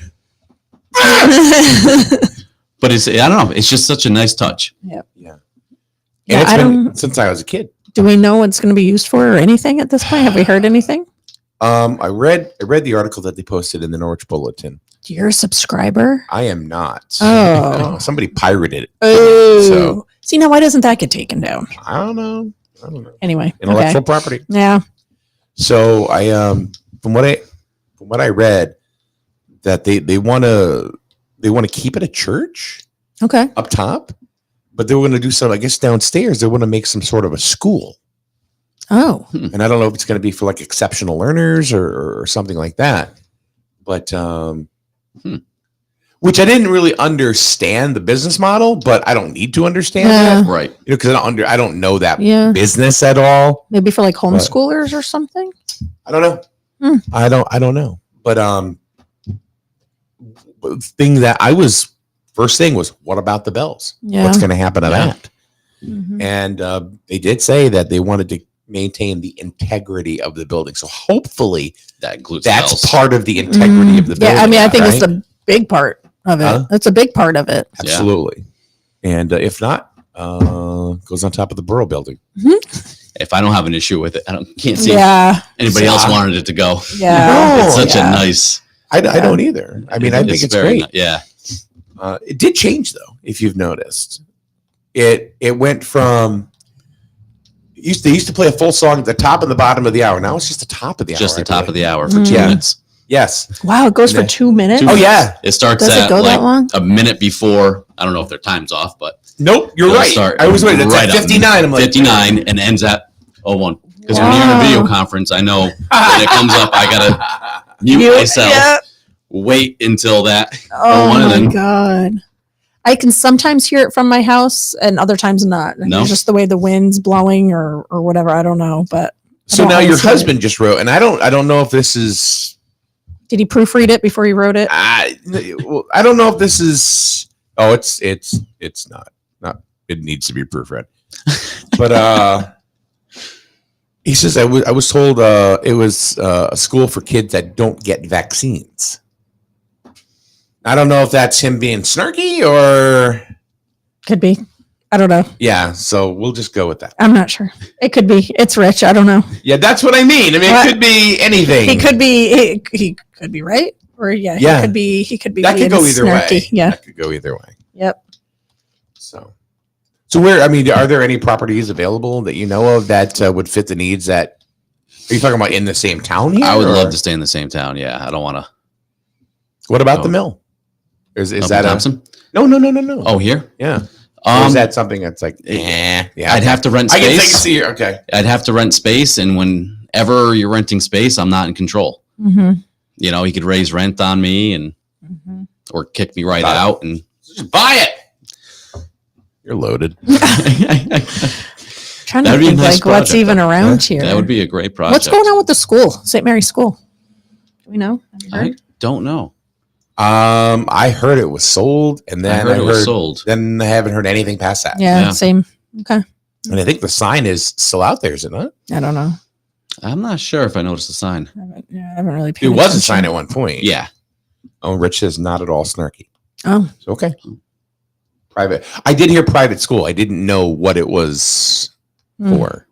But I don't know. It's just such a nice touch. Yep. Yeah. Yeah. It's been since I was a kid. Do we know what it's going to be used for or anything at this point? Have we heard anything? I read the article that they posted in the Norwich Bulletin. You're a subscriber? I am not. Oh. Somebody pirated it. Oh. So see, now why doesn't that get taken down? I don't know. Anyway, intellectual property. Yeah. So I from what I read, that they want to keep it a church. Okay. Up top, but they were going to do some. I guess downstairs they want to make some sort of a school. Oh. And I don't know if it's going to be for like exceptional learners or something like that. But which I didn't really understand the business model, but I don't need to understand that, right? Because I don't know that business at all. Maybe for like homeschoolers or something. I don't know. I don't know. But first thing was, what about the bells? Yeah. What's going to happen to that? Mm-hmm. And they did say that they wanted to maintain the integrity of the building. So hopefully that includes that's bells. part of the integrity of the building. Yeah, I mean, I think it's the big part of it. Huh? That's a big part of it. Absolutely. And if not, goes on top of the borough building. If I don't have an issue with it, can't see anybody else wanted it to go. Yeah. It's such a nice. I don't either. I mean, I think it's very great. Yeah. It did change though, if you've noticed. It went from they used to play a full song at the top and the bottom of the hour. Now it's just the top of the hour. Just the top of the hour for 2 minutes. Yes. Wow, it goes for 2 minutes. Oh yeah, it starts Does it at go that like long? a minute before. I don't know if their time's off, but nope, you're right. I was waiting. It's at 59. I'm like 59 and ends at 01. Because when you're in a video conference, I know when it comes up, I gotta mute myself. Yeah. Wait until that. Oh my god. I can sometimes hear it from my house and other times not. No. It's just the way the wind's blowing or whatever. I don't know. But so now your husband just wrote, and I don't know if this is. Did he proofread it before he wrote it? I don't know if this is. Oh, it's not. It needs to be proofread. But he says I was told it was a school for kids that don't get vaccines. I don't know if that's him being snarky or could be. I don't know. Yeah, so we'll just go with that. I'm not sure. It could be. It's Rich. I don't know. Yeah, that's what I mean. I mean, it could be anything. He could be. He could be right, or he could be. He could be. That could go either snarky. way. Yeah, that could go either way. Yep. So where? I mean, are there any properties available that you know of that would fit the needs? That are you talking about in the same town here? I would love to stay in the same town. Yeah, I don't want to. What about the mill? Is that Thompson? No. Oh, here? Yeah. Or is that something that's like, yeah, I'd have to rent I can space. see here. Okay. I'd have to rent space, and whenever you're renting space, I'm not in control. Mm-hmm. You know, he could raise rent on me and or kick me right out and just buy it. You're loaded. Trying to That'd be a think nice like what's project, even though. around here. That would be a great project. What's going on with the school, St. Mary's School? Do we know? Have you heard? I don't know. I heard it was sold, and then I heard it was sold. Then I haven't heard anything past that. Yeah, same. Okay. And I think the sign is still out there, is it not? I don't know. I'm not sure if I noticed the sign. I haven't really paid It was a attention. sign at one point. Yeah. Oh, Rich is not at all snarky. Oh, So, okay. Private. I did hear private school. I didn't know what it was for.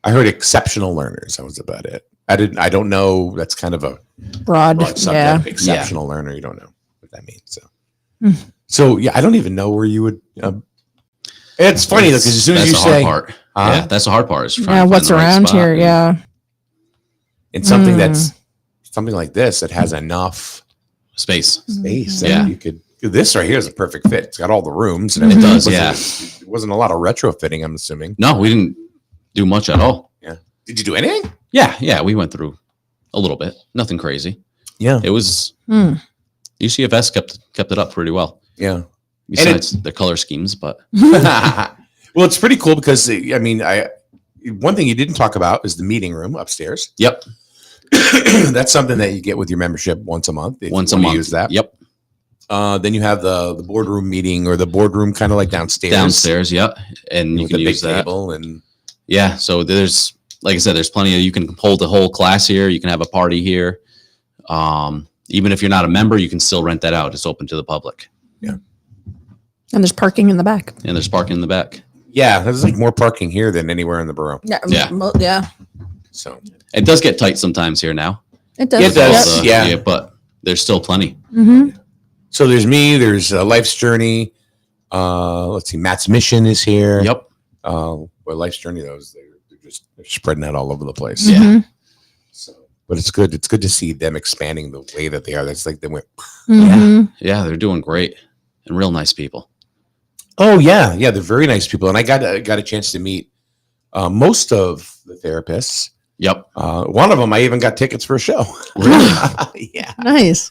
I heard exceptional learners. That was about it. I don't know. That's kind of a broad. subject. Yeah. Exceptional learner. You don't know what that means. So yeah, I don't even know where you would. It's funny though, because as soon as you say, hard part. Yeah, that's the hard part. Is trying to Yeah. find What's the right around spot. here? Yeah. it's something that's something like this that has enough Space. space. That Yeah. you could. This right here is a perfect fit. It's got all the rooms. And It everything. does, It wasn't a lot of retrofitting. I'm assuming. No, we didn't do much at all. Yeah. Did you do anything? Yeah, we went through a little bit. Nothing crazy. Yeah. It was UCFS kept it up pretty well. Yeah. Besides the color schemes, but Well, it's pretty cool because I mean, one thing you didn't talk about is the meeting room upstairs. yep, That's something that you get with your membership once a month. If once you a wanna month. Use that. Yep, Then you have the boardroom meeting or the boardroom kind of like downstairs. Yep, and you with can the use big that. table and Yeah, so there's, like I said, there's plenty of, you can hold the whole class here. You can have a party here. Even if you're not a member, you can still rent that out. It's open to the public. Yeah. And there's parking in the back. And there's parking in the back. yeah, there's like more parking here than anywhere in the borough. Yeah. Yeah. Yeah. So It does get tight sometimes here now. It does. Yeah, it does. Also, Yeah. but there's still plenty. Mm-hmm. so there's me. There's Life's Journey. Let's see. Matt's Mission is here. Yep. Well, Life's Journey they're spreading out all over the place. Yeah. So, but it's good. It's good to see them expanding the way that they are. That's like they went. Mm-hmm. Yeah, they're doing great and real nice people. Oh yeah, they're very nice people, and I got a chance to meet most of the therapists. Yep. One of them, I even got tickets for a show. Really? Yeah. Nice.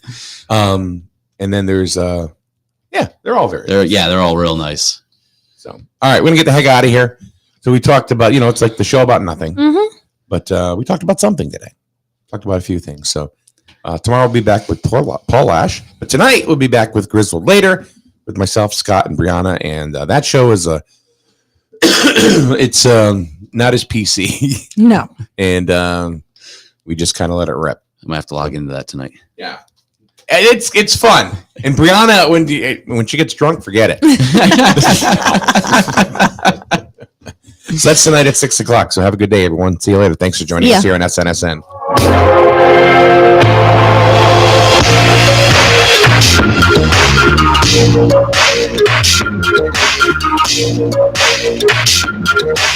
And then there's they're all very. They're all real nice. So all right, we're gonna get the heck out of here. So we talked about it's like the show about nothing, but we talked about something today. Talked about a few things. So tomorrow we'll be back with Paul Ash, but tonight we'll be back with Grizzled Later with myself, Scott, and Brianna, and that show is it's not as PC, No. and we just kind of let it rip. I'm gonna have to log into that tonight. Yeah, and it's fun. And Brianna, when she gets drunk, forget it. So that's tonight at 6:00. So have a good day, everyone. See you later. Thanks for joining us here on SNSN.